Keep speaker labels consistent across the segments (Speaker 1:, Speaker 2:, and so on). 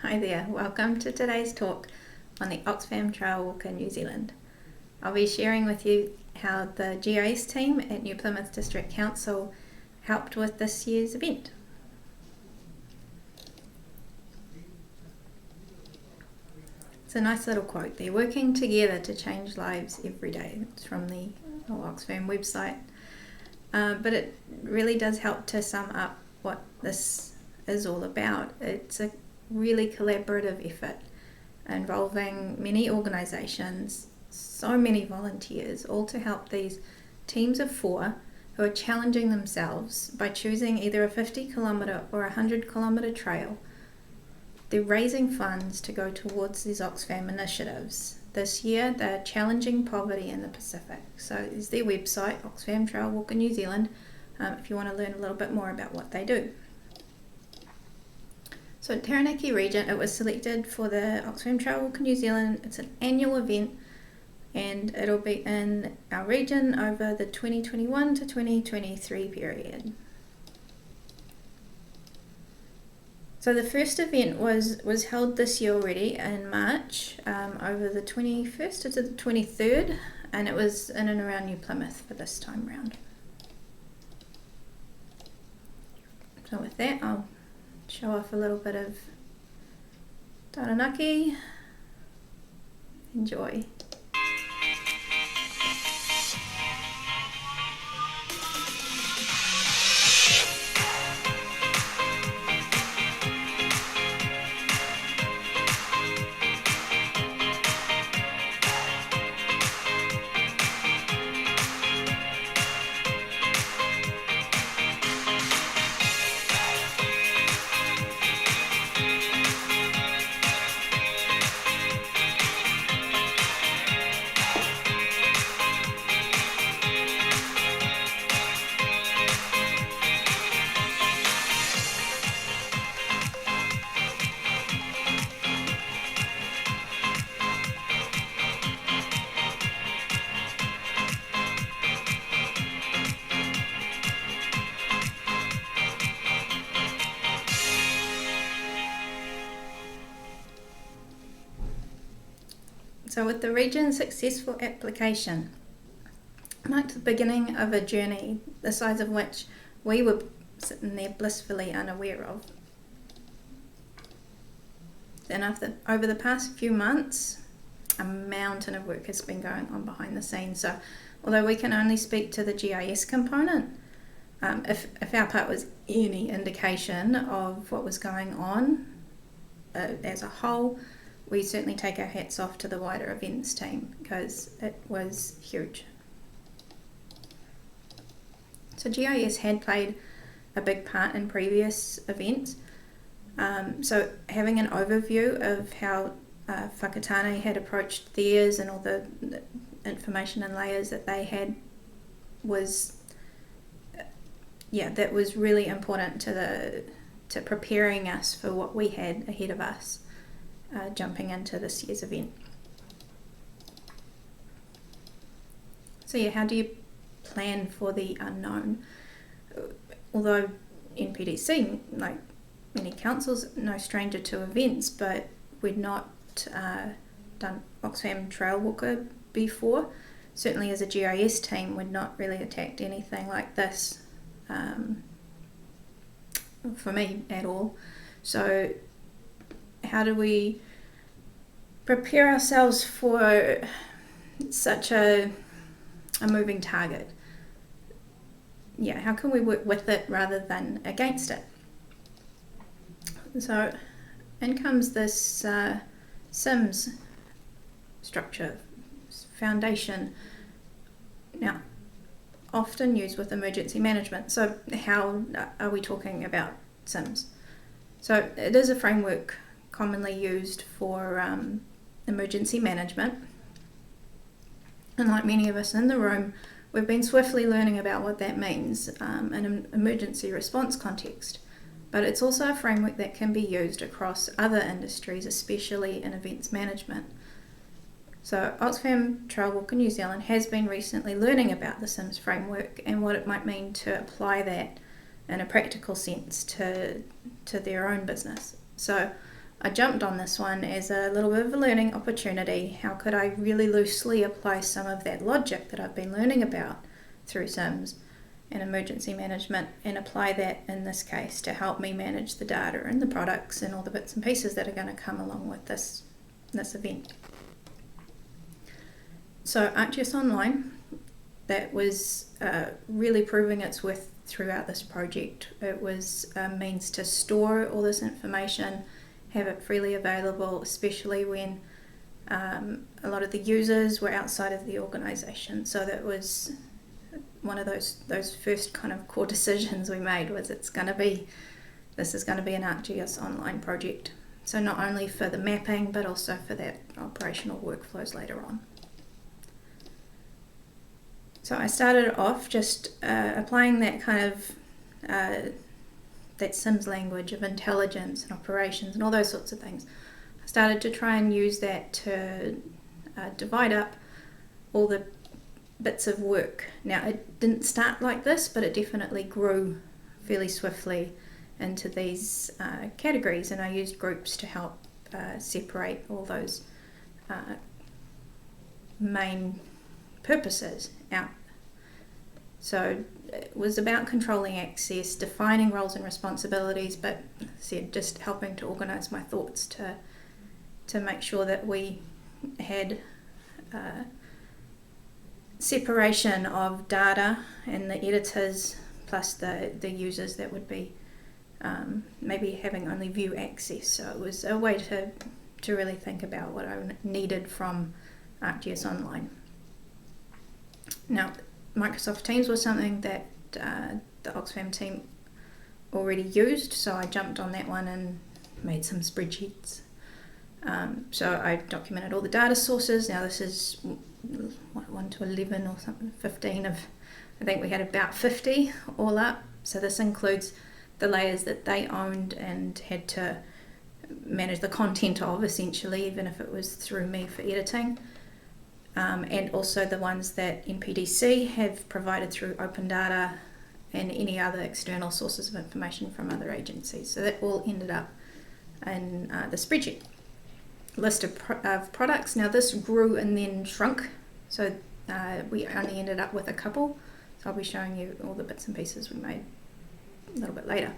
Speaker 1: Hi there, welcome to today's talk on the Oxfam Trailwalker New Zealand. I'll be sharing with you how the GIS team at New Plymouth District Council helped with this year's event. It's a nice little quote. They're working together to change lives every day. It's from the Oxfam website. But it really does help to sum up what this is all about. It's a really collaborative effort involving many organisations, so many volunteers, all to help these teams of 4 who are challenging themselves by choosing either a 50 kilometre or a 100 kilometre trail. They're raising funds to go towards these Oxfam initiatives. This year they're challenging poverty in the Pacific. So there's their website, Oxfam Trailwalker New Zealand, if you want to learn a little bit more about what they do. So Taranaki region, it was selected for the Oxfam Trailwalker New Zealand. It's an annual event and it'll be in our region over the 2021 to 2023 period. So the first event was held this year already in March, over the 21st to the 23rd, and it was in and around New Plymouth for this time round. So with that, I'll show off a little bit of Taranaki. Enjoy. So with the region's successful application marked the beginning of a journey the size of which we were sitting there blissfully unaware of. And over the past few months, a mountain of work has been going on behind the scenes. So although we can only speak to the GIS component, if our part was any indication of what was going on as a whole, we certainly take our hats off to the wider events team because it was huge. So GIS had played a big part in previous events. So having an overview of how Whakatane had approached theirs and all the information and layers that they had was, that was really important to preparing us for what we had ahead of us. Jumping into this year's event. So how do you plan for the unknown? Although NPDC, like many councils, no stranger to events, but we'd not done Oxfam Trailwalker before. Certainly as a GIS team, we'd not really attacked anything like this for me at all. So how do we prepare ourselves for such a moving target? How can we work with it rather than against it? So in comes this SIMS structure, foundation, now often used with emergency management. So how are we talking about SIMS? So it is a framework commonly used for emergency management, and like many of us in the room, we've been swiftly learning about what that means in an emergency response context. But it's also a framework that can be used across other industries, especially in events management. So Oxfam Trailwalker New Zealand has been recently learning about the SIMS framework and what it might mean to apply that in a practical sense to their own business. So I jumped on this one as a little bit of a learning opportunity. How could I really loosely apply some of that logic that I've been learning about through SIMS and emergency management and apply that in this case to help me manage the data and the products and all the bits and pieces that are going to come along with this event. So ArcGIS Online, that was really proving its worth throughout this project. It was a means to store all this information, have it freely available, especially when a lot of the users were outside of the organisation. So that was one of those first kind of core decisions we made, was this is going to be an ArcGIS Online project. So not only for the mapping, but also for that operational workflows later on. So I started off just applying that kind of that SIMS language of intelligence and operations and all those sorts of things. I started to try and use that to divide up all the bits of work. Now, it didn't start like this, but it definitely grew fairly swiftly into these categories, and I used groups to help separate all those main purposes out. So it was about controlling access, defining roles and responsibilities, but just helping to organise my thoughts to make sure that we had separation of data and the editors plus the users that would be maybe having only view access. So it was a way to really think about what I needed from ArcGIS Online. Now, Microsoft Teams was something that the Oxfam team already used, so I jumped on that one and made some spreadsheets. So I documented all the data sources. Now this is 1 to 11 or something, 15 of, I think we had about 50 all up. So this includes the layers that they owned and had to manage the content of, essentially, even if it was through me for editing. And also the ones that NPDC have provided through open data and any other external sources of information from other agencies. So that all ended up in the spreadsheet. List of products. Now this grew and then shrunk, so we only ended up with a couple. So I'll be showing you all the bits and pieces we made a little bit later.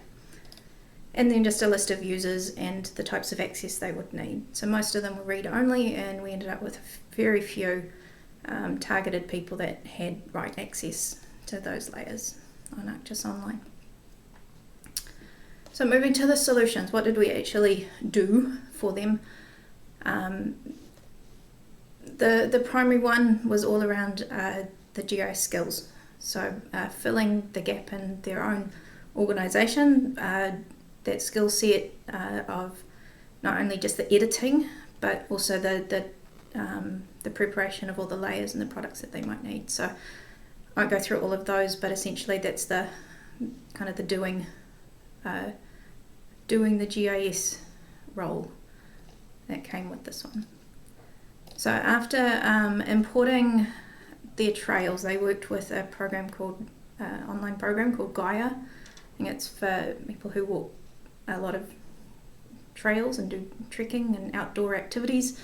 Speaker 1: And then just a list of users and the types of access they would need. So most of them were read-only, and we ended up with very few targeted people that had write access to those layers on ArcGIS Online. So moving to the solutions, what did we actually do for them? The primary one was all around the GIS skills. So filling the gap in their own organisation, that skill set of not only just the editing, but also the preparation of all the layers and the products that they might need. So I won't go through all of those, but essentially that's the kind of the doing the GIS role that came with this one. So after importing their trails, they worked with a program called online program called Gaia. I think it's for people who walk a lot of trails and do trekking and outdoor activities.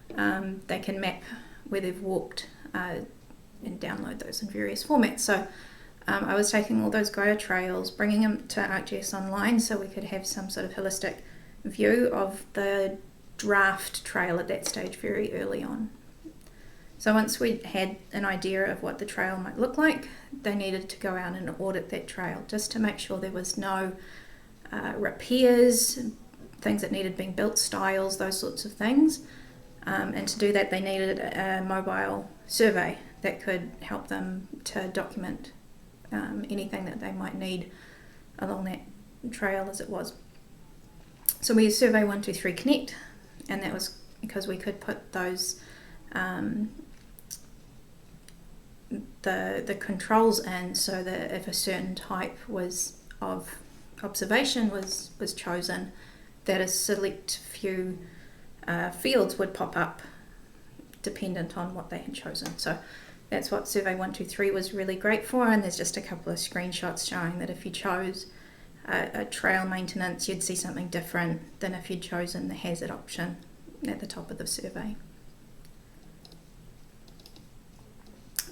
Speaker 1: They can map where they've walked and download those in various formats. So I was taking all those Gaia trails, bringing them to ArcGIS Online so we could have some sort of holistic view of the draft trail at that stage very early on. So once we had an idea of what the trail might look like, they needed to go out and audit that trail just to make sure there was no repairs, things that needed being built, styles, those sorts of things. And to do that, they needed a mobile survey that could help them to document anything that they might need along that trail as it was. So we used Survey 123 Connect, and that was because we could put those the controls in, so that if a certain type was of observation was chosen, that a select few fields would pop up dependent on what they had chosen. So that's what Survey 123 was really great for, and there's just a couple of screenshots showing that if you chose a trail maintenance, you'd see something different than if you'd chosen the hazard option at the top of the survey.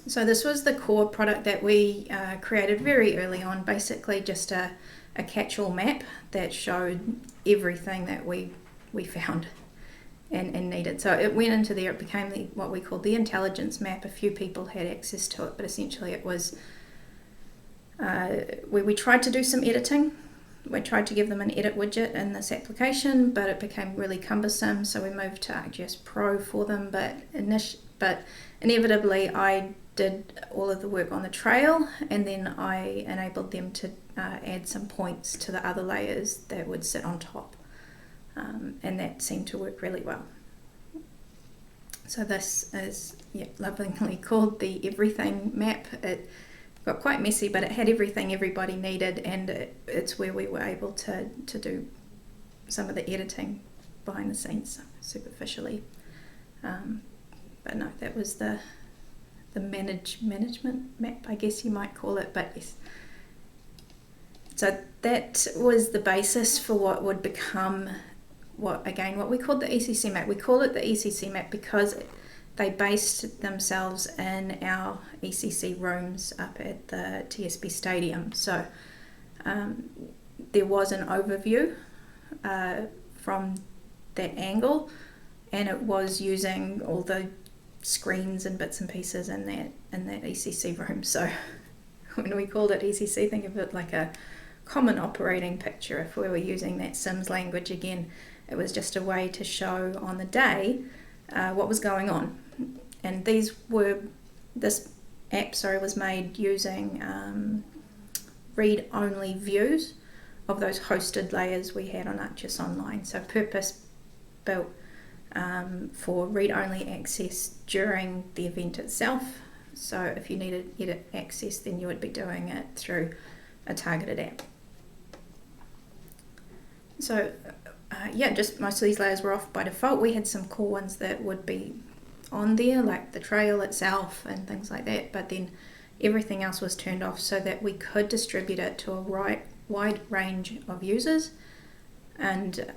Speaker 1: So this was the core product that we created very early on, basically just a catch-all map that showed everything that we found and needed. So it went into there, it became what we called the intelligence map. A few people had access to it, but essentially it was where we tried to do some editing. We tried to give them an edit widget in this application, but it became really cumbersome, so we moved to ArcGIS Pro for them, but inevitably I did all of the work on the trail, and then I enabled them to add some points to the other layers that would sit on top, and that seemed to work really well. So this is lovingly called the everything map. It got quite messy, but it had everything everybody needed, and it's where we were able to do some of the editing behind the scenes superficially. But no, that was the management map, I guess you might call it, but yes. So that was the basis for what would become what we called the ECC map. We call it the ECC map because they based themselves in our ECC rooms up at the TSB Stadium. So there was an overview from that angle, and it was using all the screens and bits and pieces in that ECC room. So when we called it ECC, think of it like a common operating picture. If we were using that Sims language again, it was just a way to show on the day what was going on. And this app was made using read-only views of those hosted layers we had on ArcGIS Online. So purpose built for read-only access during the event itself. So if you needed edit access, then you would be doing it through a targeted app. So just most of these layers were off by default. We had some cool ones that would be on there, like the trail itself and things like that, but then everything else was turned off so that we could distribute it to a wide range of users and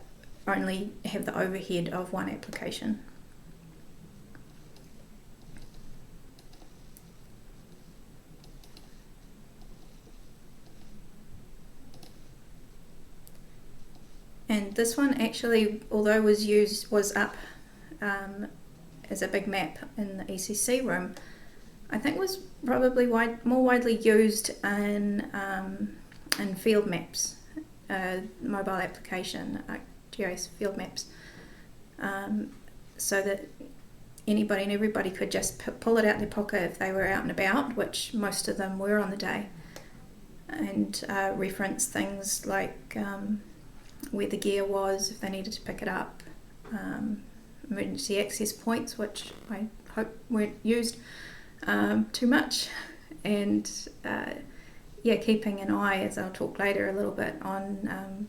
Speaker 1: only have the overhead of one application. And this one actually, although was up as a big map in the ECC room, I think was probably more widely used in field maps, mobile application, GIS field maps, so that anybody and everybody could just pull it out their pocket if they were out and about, which most of them were on the day, and reference things like where the gear was if they needed to pick it up, emergency access points, which I hope weren't used too much, and keeping an eye, as I'll talk later a little bit, on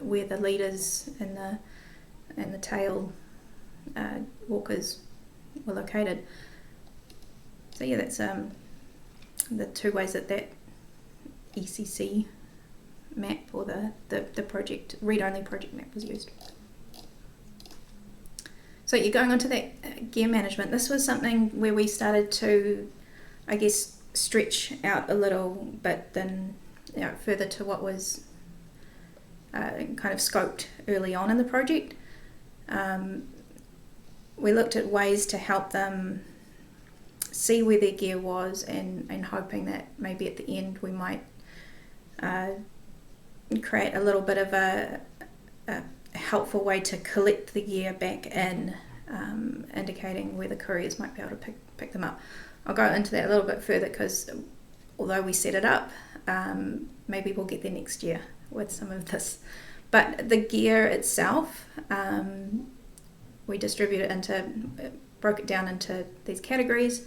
Speaker 1: where the leaders and the tail walkers were located. So that's the two ways that ECC map, or the project read-only project map, was used. So you're going on to that gear management. This was something where we started to, I guess, stretch out a little bit than further to what was kind of scoped early on in the project. We looked at ways to help them see where their gear was, and hoping that maybe at the end we might create a little bit of a helpful way to collect the gear back in, indicating where the couriers might be able to pick them up. I'll go into that a little bit further, because although we set it up, maybe we'll get there next year with some of this. But the gear itself, we broke it down into these categories.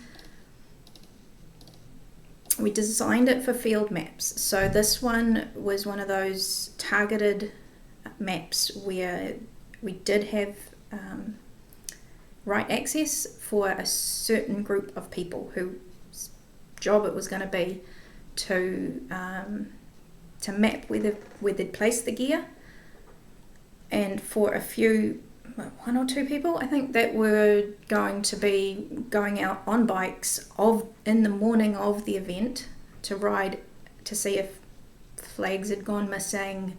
Speaker 1: We designed it for field maps. So this one was one of those targeted maps where we did have right access for a certain group of people whose job it was going to be to map where they'd place the gear, and for a few, 1 or 2 people I think, that were going to be going out on bikes in the morning of the event to ride to see if flags had gone missing,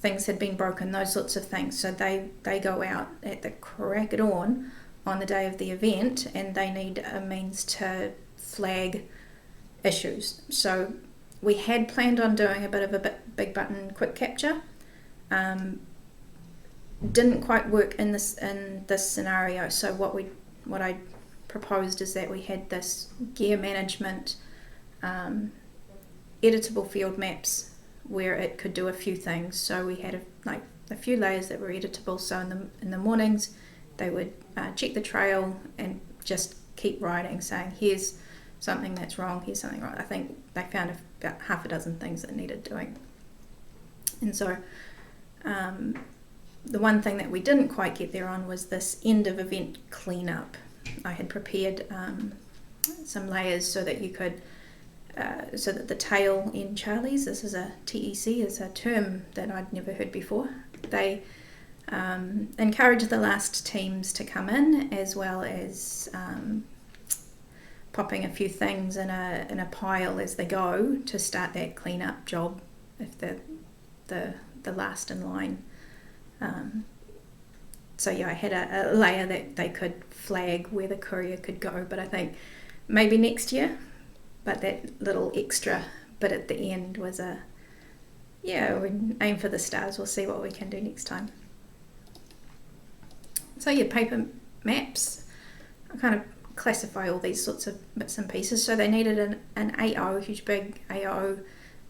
Speaker 1: things had been broken, those sorts of things. So they go out at the crack of dawn on the day of the event, and they need a means to flag issues. So we had planned on doing a bit of a big button quick capture. Didn't quite work in this scenario. So what I proposed is that we had this gear management editable field maps where it could do a few things. So we had a few layers that were editable. So in the mornings they would check the trail and just keep riding, saying here's something that's wrong, here's something wrong. I think they found about half a dozen things that needed doing. And so the one thing that we didn't quite get there on was this end of event cleanup. I had prepared some layers so that you could so that the tail in Charlie's, this is a TEC, is a term that I'd never heard before. They encourage the last teams to come in, as well as popping a few things in a pile as they go to start that cleanup job if the last in line. So yeah, I had a layer that they could flag where the courier could go, but I think maybe next year. But that little extra bit at the end was we aim for the stars, we'll see what we can do next time. So yeah, paper maps, I kind of classify all these sorts of bits and pieces. So they needed an AO, huge big AO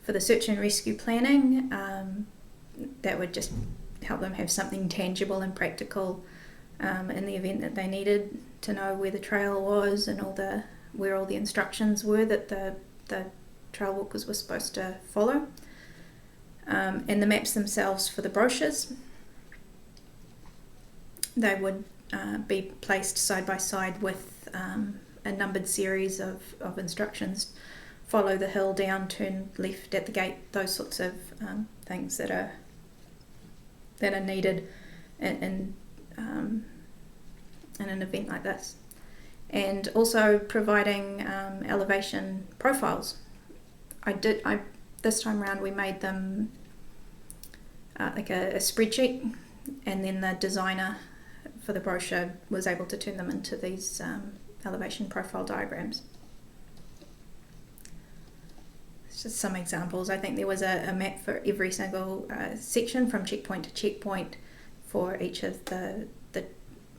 Speaker 1: for the search and rescue planning, that would just help them have something tangible and practical in the event that they needed to know where the trail was and where all the instructions were that the trail walkers were supposed to follow, and the maps themselves for the brochures. They would be placed side by side with a numbered series of instructions: follow the hill, down, turn left at the gate, those sorts of things that are needed in an event like this. And also providing elevation profiles. This time around we made them like a spreadsheet, and then the designer for the brochure was able to turn them into these elevation profile diagrams. It's just some examples. I think there was a map for every single section from checkpoint to checkpoint for each of the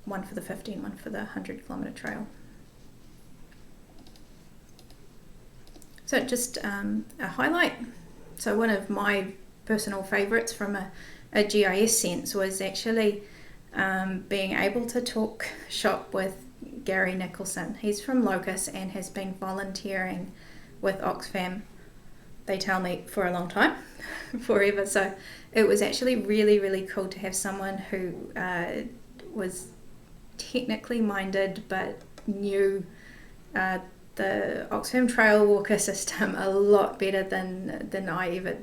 Speaker 1: one for the 15, one for the 100 kilometre trail. So just a highlight. So one of my personal favourites from a GIS sense was actually being able to talk shop with Gary Nicholson. He's from Locust and has been volunteering with Oxfam, they tell me, for a long time, forever. So it was actually really, really cool to have someone who was technically minded but knew the Oxfam Trailwalker system a lot better than I ever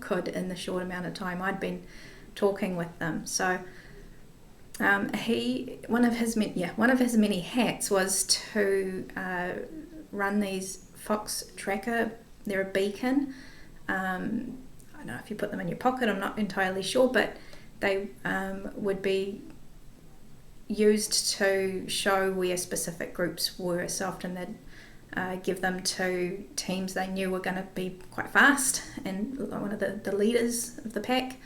Speaker 1: could in the short amount of time I'd been talking with them. So one of his many hats was to run these Fox tracker. They're a beacon. I don't know if you put them in your pocket, I'm not entirely sure, but they would be used to show where specific groups were. So often they'd give them to teams they knew were going to be quite fast and one of the leaders of the pack,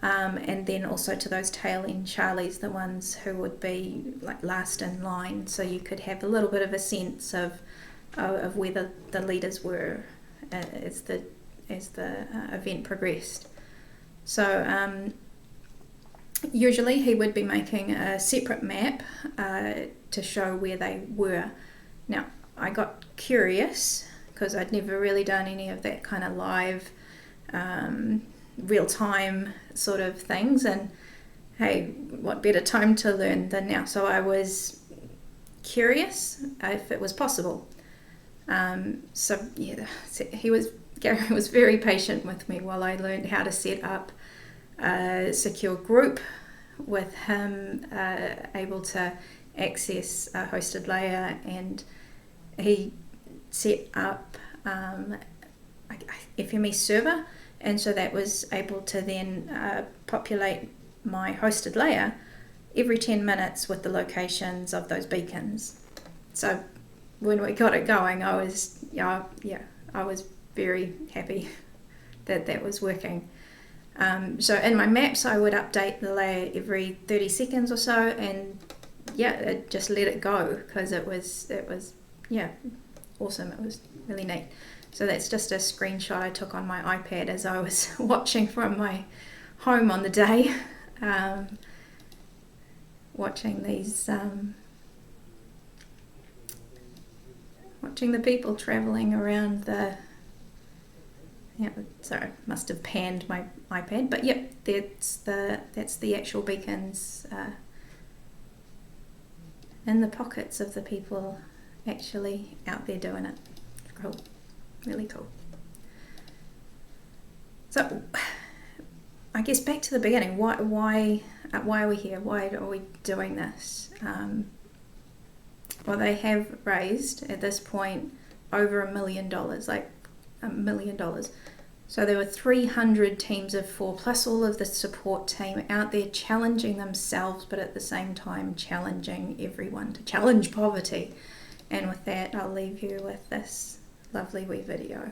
Speaker 1: and then also to those tail end Charlies, the ones who would be like last in line, so you could have a little bit of a sense of where the leaders were as the event progressed. So usually he would be making a separate map to show where they were. Now I got curious because I'd never really done any of that kind of live real-time sort of things, and hey, what better time to learn than now? So I was curious if it was possible. So yeah, he was Gary was very patient with me while I learned how to set up a secure group with him, able to access a hosted layer, and he set up a FME server, and so that was able to then populate my hosted layer every 10 minutes with the locations of those beacons. So when we got it going, I was very happy that that was working. So in my maps, I would update the layer every 30 seconds or so, and just let it go, because it was awesome. It was really neat. So that's just a screenshot I took on my iPad as I was watching from my home on the day, watching these, watching the people travelling around the. Sorry, must have panned my iPad, but that's the actual beacons in the pockets of the people actually out there doing it. Cool, really cool. So, I guess back to the beginning. Why are we here? Why are we doing this? Well, they have raised at this point over $1 million, like $1 million. So there were 300 teams of 4 plus all of the support team out there challenging themselves, but at the same time challenging everyone to challenge poverty. And with that, I'll leave you with this lovely wee video.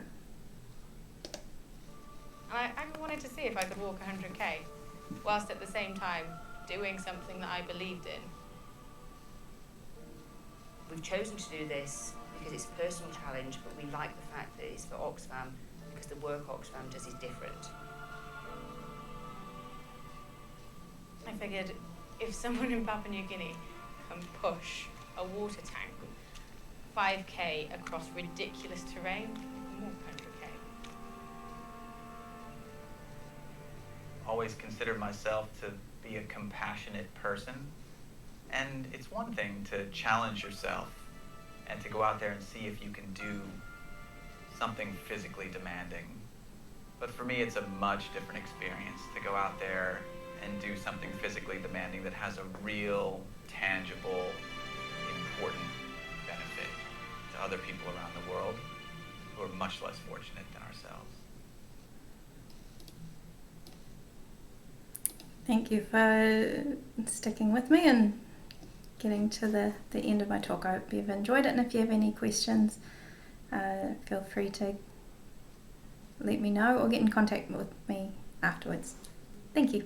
Speaker 2: I wanted to see if I could walk 100k whilst at the same time doing something that I believed in.
Speaker 3: We've chosen to do this because it's a personal challenge, but we like the fact that it's for Oxfam, because the work Oxfam does is different.
Speaker 2: I figured if someone in Papua New Guinea can push a water tank 5k across ridiculous terrain, more 100k.
Speaker 4: Always considered myself to be a compassionate person, and it's one thing to challenge yourself and to go out there and see if you can do something physically demanding. But for me, it's a much different experience to go out there and do something physically demanding that has a real, tangible, important benefit to other people around the world who are much less fortunate than ourselves.
Speaker 1: Thank you for sticking with me and getting to the end of my talk. I hope you've enjoyed it, and if you have any questions, feel free to let me know or get in contact with me afterwards. Thank you.